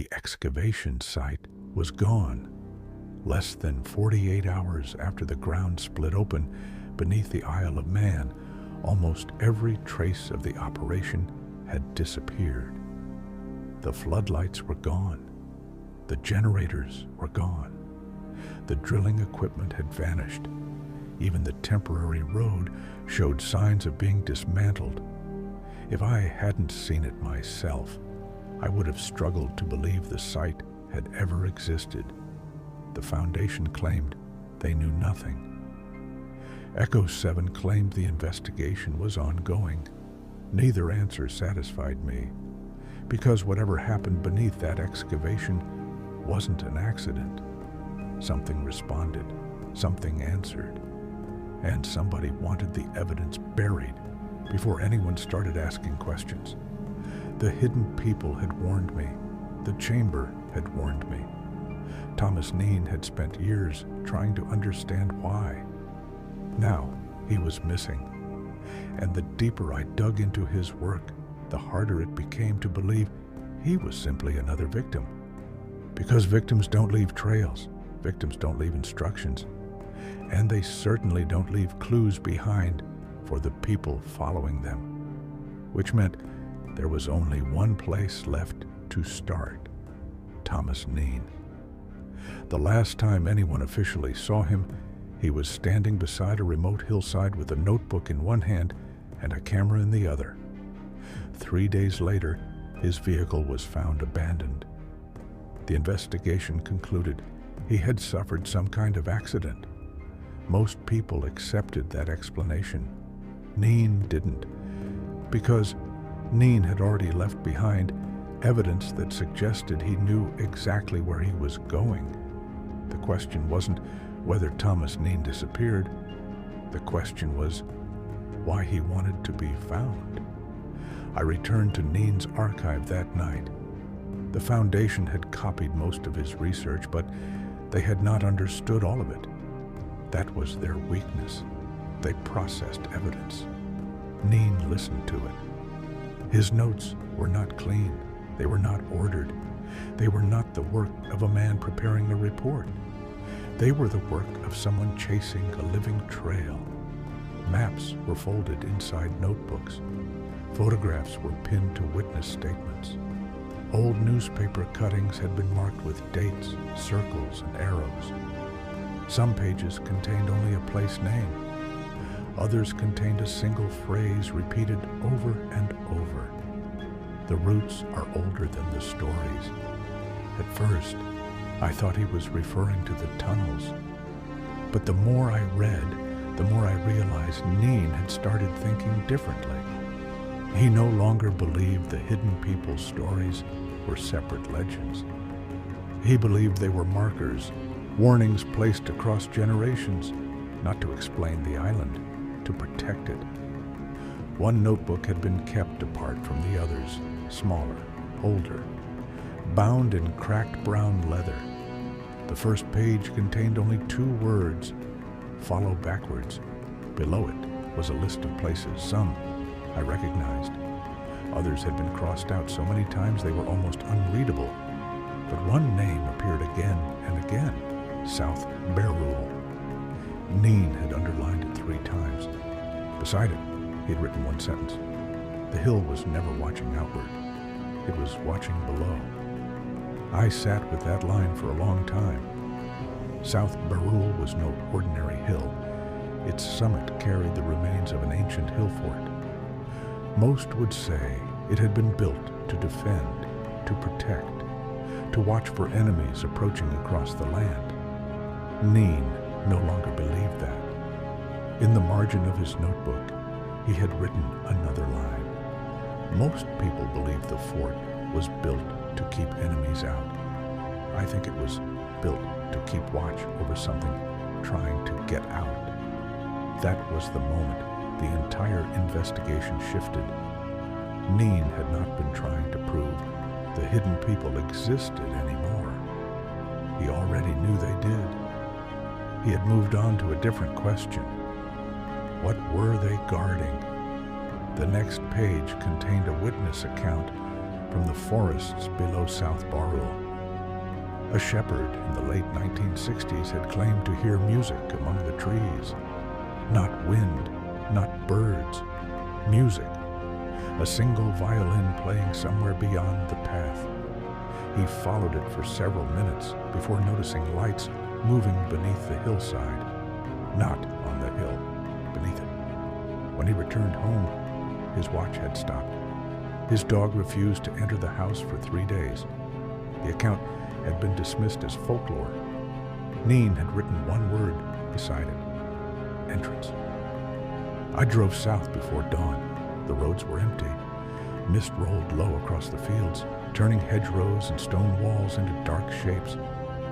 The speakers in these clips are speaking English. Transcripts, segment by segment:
The excavation site was gone. Less than 48 hours after the ground split open beneath the Isle of Man, almost every trace of the operation had disappeared. The floodlights were gone. The generators were gone. The drilling equipment had vanished. Even the temporary road showed signs of being dismantled. If I hadn't seen it myself, I would have struggled to believe the site had ever existed. The Foundation claimed they knew nothing. Echo 7 claimed the investigation was ongoing. Neither answer satisfied me, because whatever happened beneath that excavation wasn't an accident. Something responded, something answered, and somebody wanted the evidence buried before anyone started asking questions. The hidden people had warned me. The chamber had warned me. Thomas Kneen had spent years trying to understand why. Now he was missing, and the deeper I dug into his work, the harder it became to believe he was simply another victim. Because victims don't leave trails, victims don't leave instructions, and they certainly don't leave clues behind for the people following them, which meant there was only one place left to start: Thomas Kneen. The last time anyone officially saw him, he was standing beside a remote hillside with a notebook in one hand and a camera in the other. 3 days later, his vehicle was found abandoned. The investigation concluded he had suffered some kind of accident. Most people accepted that explanation. Kneen didn't, because Kneen had already left behind evidence that suggested he knew exactly where he was going. The question wasn't whether Thomas Kneen disappeared. The question was why he wanted to be found. I returned to Kneen's archive that night. The Foundation had copied most of his research, but they had not understood all of it. That was their weakness. They processed evidence. Kneen listened to it. His notes were not clean. They were not ordered. They were not the work of a man preparing a report. They were the work of someone chasing a living trail. Maps were folded inside notebooks. Photographs were pinned to witness statements. Old newspaper cuttings had been marked with dates, circles, and arrows. Some pages contained only a place name. Others contained a single phrase repeated over and over. The roots are older than the stories. At first, I thought he was referring to the tunnels. But the more I read, the more I realized Kneen had started thinking differently. He no longer believed the hidden people's stories were separate legends. He believed they were markers, warnings placed across generations, not to explain the island, to protect it. One notebook had been kept apart from the others, smaller, older, bound in cracked brown leather. The first page contained only 2 words: follow backwards. Below it was a list of places. Some I recognized. Others had been crossed out so many times they were almost unreadable. But one name appeared again and again: South Barrule. Kneen had underlined it 3 times. Beside it, he had written one sentence: the hill was never watching outward. It was watching below. I sat with that line for a long time. South Barrule was no ordinary hill. Its summit carried the remains of an ancient hill fort. Most would say it had been built to defend, to protect, to watch for enemies approaching across the land. Kneen no longer believed that. In the margin of his notebook, he had written another line: most people believe the fort was built to keep enemies out. I think it was built to keep watch over something trying to get out. That was the moment the entire investigation shifted. Kneen had not been trying to prove the hidden people existed anymore. He already knew they did. He had moved on to a different question. What were they guarding? The next page contained a witness account from the forests below South Barrule. A shepherd in the late 1960s had claimed to hear music among the trees. Not wind, not birds, music. A single violin playing somewhere beyond the path. He followed it for several minutes before noticing lights moving beneath the hillside. Not on the hill, beneath it. When he returned home, his watch had stopped. His dog refused to enter the house for 3 days. The account had been dismissed as folklore. Kneen had written one word beside it: entrance. I drove south before dawn. The roads were empty. Mist rolled low across the fields, turning hedgerows and stone walls into dark shapes,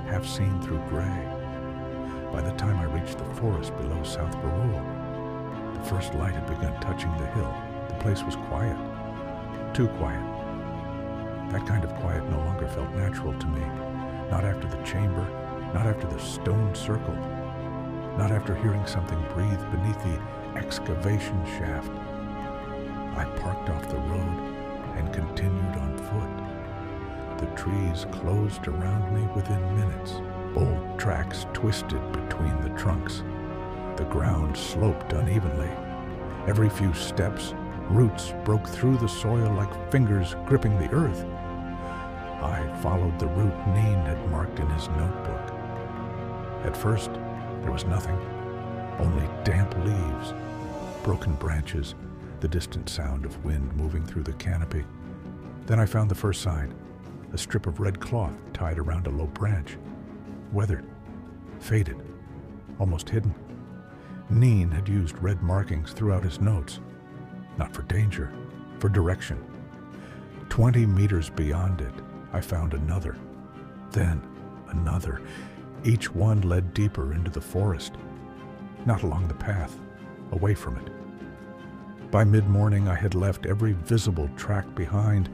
half seen through gray. By the time I reached the forest below South Barrule, the first light had begun touching the hill. The place was quiet. Too quiet. That kind of quiet no longer felt natural to me. Not after the chamber, not after the stone circle, not after hearing something breathe beneath the excavation shaft. I parked off the road and continued on foot. The trees closed around me within minutes. Old tracks twisted between the trunks. The ground sloped unevenly. Every few steps, roots broke through the soil like fingers gripping the earth. I followed the route Kneen had marked in his notebook. At first, there was nothing, only damp leaves, broken branches, the distant sound of wind moving through the canopy. Then I found the first sign, a strip of red cloth tied around a low branch, weathered, faded, almost hidden. Kneen had used red markings throughout his notes, not for danger, for direction. 20 meters beyond it, I found another, then another. Each one led deeper into the forest, not along the path, away from it. By mid-morning, I had left every visible track behind.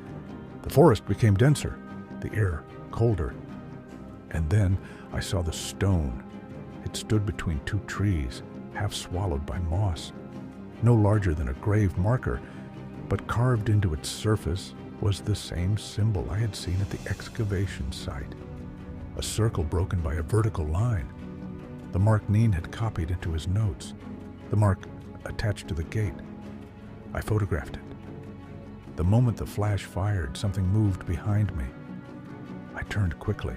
The forest became denser, the air colder. And then I saw the stone. It stood between two trees, half swallowed by moss. No larger than a grave marker, but carved into its surface was the same symbol I had seen at the excavation site. A circle broken by a vertical line. The mark Kneen had copied into his notes. The mark attached to the gate. I photographed it. The moment the flash fired, something moved behind me. I turned quickly.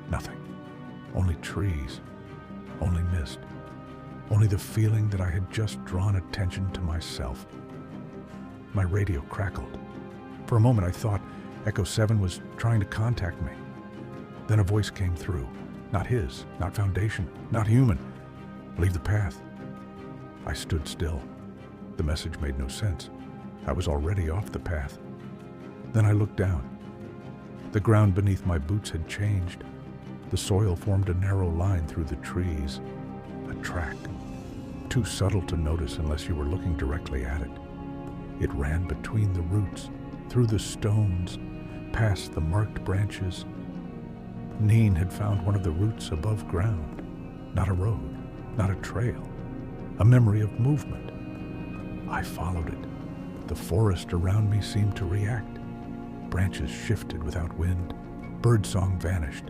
Nothing. Only trees. Only mist. Only the feeling that I had just drawn attention to myself. My radio crackled. For a moment I thought Echo 7 was trying to contact me. Then a voice came through. Not his, not Foundation, not human. Leave the path. I stood still. The message made no sense. I was already off the path. Then I looked down. The ground beneath my boots had changed. The soil formed a narrow line through the trees. A track. Too subtle to notice unless you were looking directly at it. It ran between the roots, through the stones, past the marked branches. Kneen had found one of the roots above ground. Not a road, not a trail. A memory of movement. I followed it. The forest around me seemed to react. Branches shifted without wind. Birdsong vanished.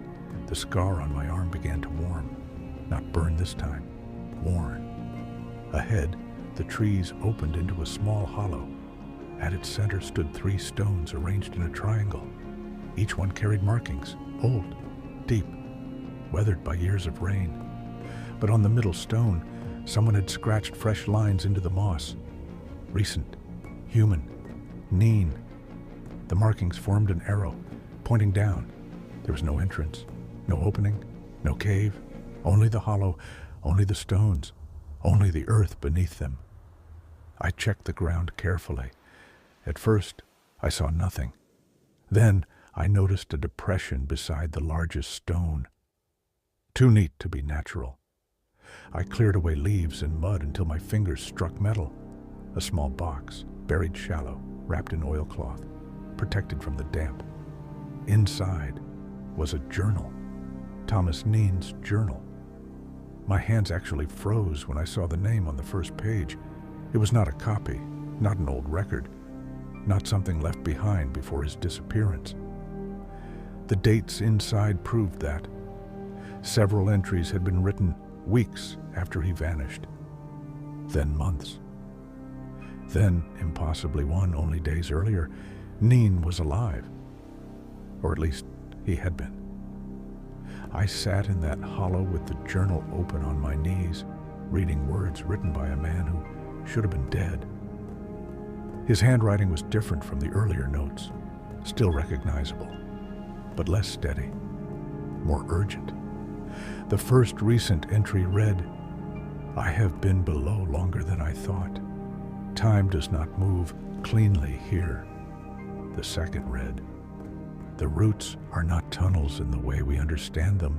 The scar on my arm began to warm. Not burn this time. Worn. Ahead, the trees opened into a small hollow. At its center stood 3 stones arranged in a triangle. Each one carried markings, old, deep, weathered by years of rain. But on the middle stone, someone had scratched fresh lines into the moss. Recent, human, Kneen. The markings formed an arrow, pointing down. There was no entrance, no opening, no cave, only the hollow, only the stones, only the earth beneath them. I checked the ground carefully. At first, I saw nothing. Then I noticed a depression beside the largest stone. Too neat to be natural. I cleared away leaves and mud until my fingers struck metal. A small box, buried shallow, wrapped in oilcloth, protected from the damp. Inside was a journal. Thomas Kneen's journal. My hands actually froze when I saw the name on the first page. It was not a copy, not an old record. not something left behind before his disappearance. The dates inside proved that. Several entries had been written weeks after he vanished, then months. Then, impossibly one only days earlier, Kneen was alive. Or at least he had been. I sat in that hollow with the journal open on my knees, reading words written by a man who should have been dead. His handwriting was different from the earlier notes, still recognizable, but less steady, more urgent. The first recent entry read, "I have been below longer than I thought. Time does not move cleanly here." The second read, "The roots are not tunnels in the way we understand them.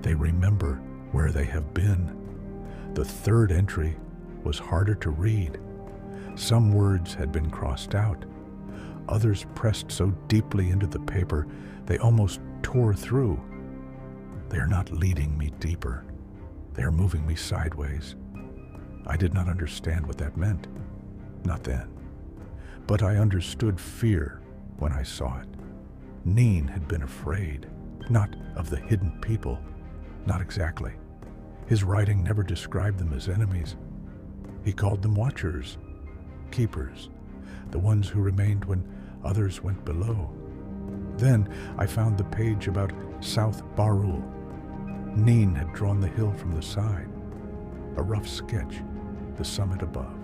They remember where they have been." The third entry was harder to read. Some words had been crossed out. Others pressed so deeply into the paper they almost tore through. They are not leading me deeper. They are moving me sideways. I did not understand what that meant. Not then. But I understood fear when I saw it. Kneen had been afraid, not of the hidden people, not exactly. His writing never described them as enemies. He called them watchers, keepers, the ones who remained when others went below. Then I found the page about South Barrule. Kneen had drawn the hill from the side. A rough sketch, the summit above,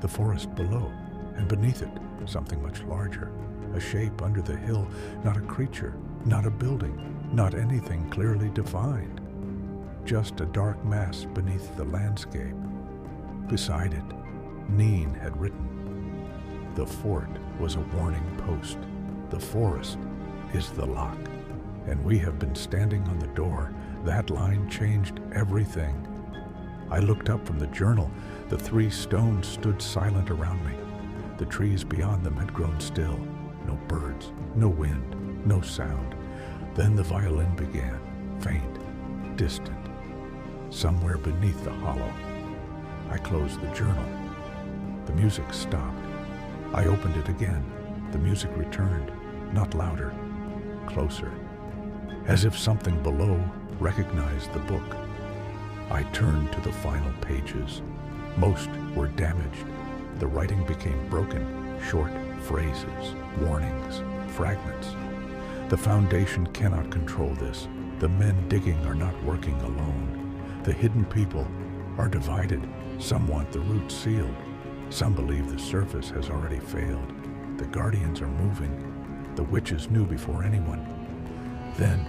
the forest below, and beneath it, something much larger, a shape under the hill, not a creature, not a building, not anything clearly defined. Just a dark mass beneath the landscape. Beside it, Kneen had written, "The fort was a warning post. The forest is the lock. And we have been standing on the door. That line changed everything." I looked up from the journal. The 3 stones stood silent around me. The trees beyond them had grown still. No birds, no wind, no sound. Then the violin began, faint, distant, somewhere beneath the hollow. I closed the journal. The music stopped. I opened it again. The music returned, not louder, closer, as if something below recognized the book. I turned to the final pages. Most were damaged. The writing became broken, short phrases, warnings, fragments. The Foundation cannot control this. The men digging are not working alone. The hidden people are divided. Some want the roots sealed. Some believe the surface has already failed. The guardians are moving. The witches knew before anyone. Then,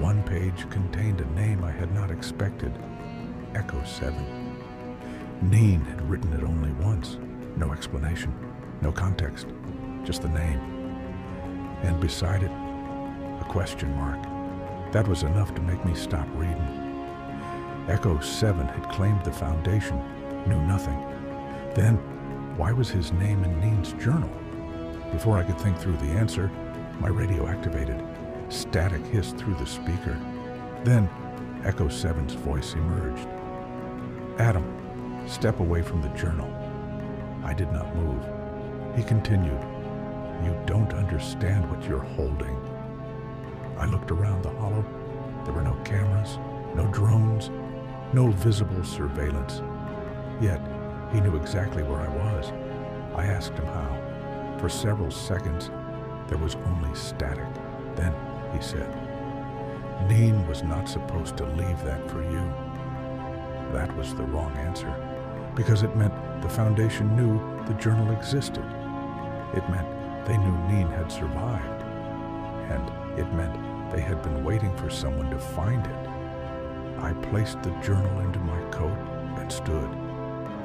one page contained a name I had not expected. Echo 7. Kneen had written it only once. No explanation, no context, just the name. And beside it, a question mark. That was enough to make me stop reading. Echo 7 had claimed the Foundation, knew nothing. Then, why was his name in Kneen's journal? Before I could think through the answer, my radio activated. Static hissed through the speaker. Then, Echo 7's voice emerged. "Adam, step away from the journal." I did not move. He continued, "You don't understand what you're holding." I looked around the hollow. There were no cameras, no drones, no visible surveillance. Yet, he knew exactly where I was. I asked him how. For several seconds, there was only static. Then, he said, "Kneen was not supposed to leave that for you." That was the wrong answer, because it meant the Foundation knew the journal existed. It meant they knew Kneen had survived. And it meant they had been waiting for someone to find it. I placed the journal into my coat and stood.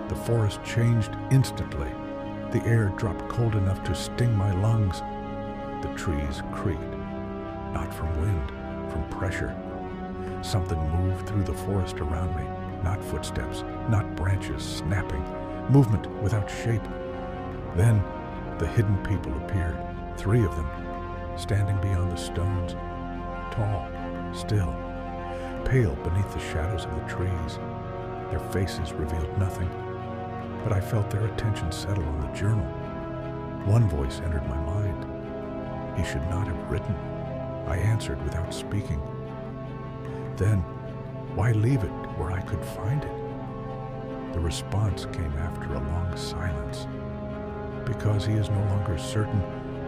The forest changed instantly. The air dropped cold enough to sting my lungs. The trees creaked, not from wind, from pressure. Something moved through the forest around me, not footsteps, not branches snapping, movement without shape. Then the hidden people appeared, 3 of them, standing beyond the stones, tall, still, pale beneath the shadows of the trees. Their faces revealed nothing, but I felt their attention settle on the journal. One voice entered my mind. He should not have written. I answered without speaking. Then, why leave it where I could find it? The response came after a long silence. Because he is no longer certain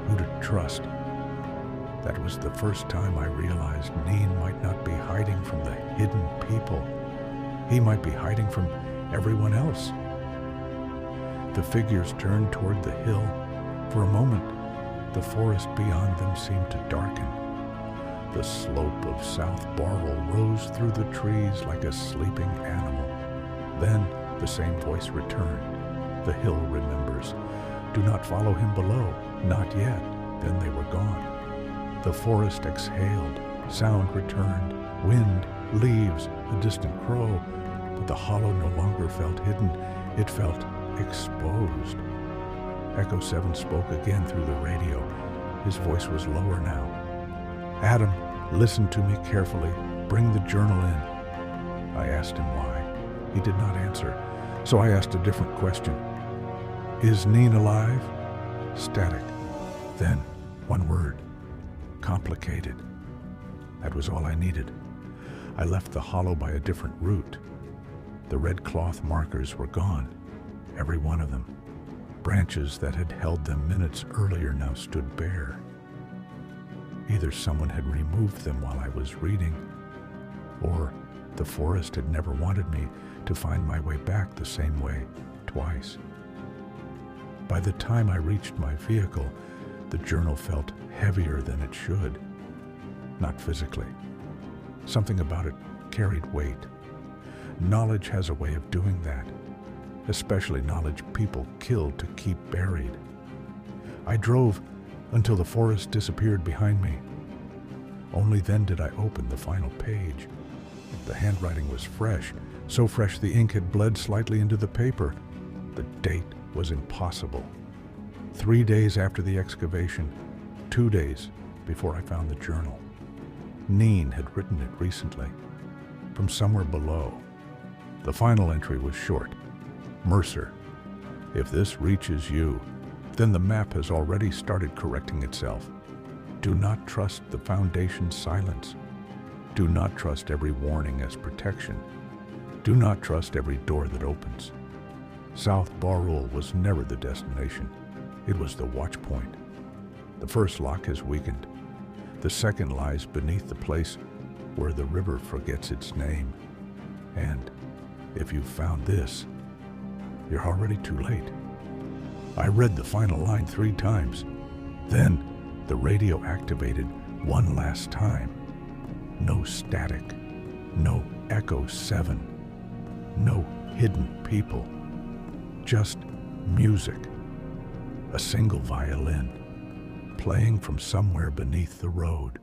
who to trust. That was the first time I realized Kneen might not be hiding from the hidden people. He might be hiding from everyone else. The figures turned toward the hill. For a moment, the forest beyond them seemed to darken. The slope of South Barrule rose through the trees like a sleeping animal. Then the same voice returned. The hill remembers. Do not follow him below. Not yet. Then they were gone. The forest exhaled. Sound returned. Wind, leaves, a distant crow. But the hollow no longer felt hidden. It felt exposed. Echo 7 spoke again through the radio. His voice was lower now. Adam, listen to me carefully. Bring the journal in. I asked him why. He did not answer, so I asked a different question. Is Kneen alive? Static. Then, one word. Complicated. That was all I needed. I left the hollow by a different route. The red cloth markers were gone, every one of them. Branches that had held them minutes earlier now stood bare. Either someone had removed them while I was reading, or the forest had never wanted me to find my way back the same way twice. By the time I reached my vehicle, the journal felt heavier than it should. Not physically. Something about it carried weight. Knowledge has a way of doing that, especially knowledge people killed to keep buried. I drove until the forest disappeared behind me. Only then did I open the final page. The handwriting was fresh, so fresh the ink had bled slightly into the paper. The date was impossible. 3 days after the excavation, 2 days before I found the journal. Kneen had written it recently, from somewhere below. The final entry was short. Mercer, if this reaches you, then the map has already started correcting itself. Do not trust the Foundation's silence. Do not trust every warning as protection. Do not trust every door that opens. South Barrule was never the destination. It was the watch point. The first lock has weakened. The second lies beneath the place where the river forgets its name. And if you've found this, you're already too late. I read the final line 3 times. Then the radio activated one last time. No static. No Echo 7. No hidden people. Just music. A single violin, playing from somewhere beneath the road.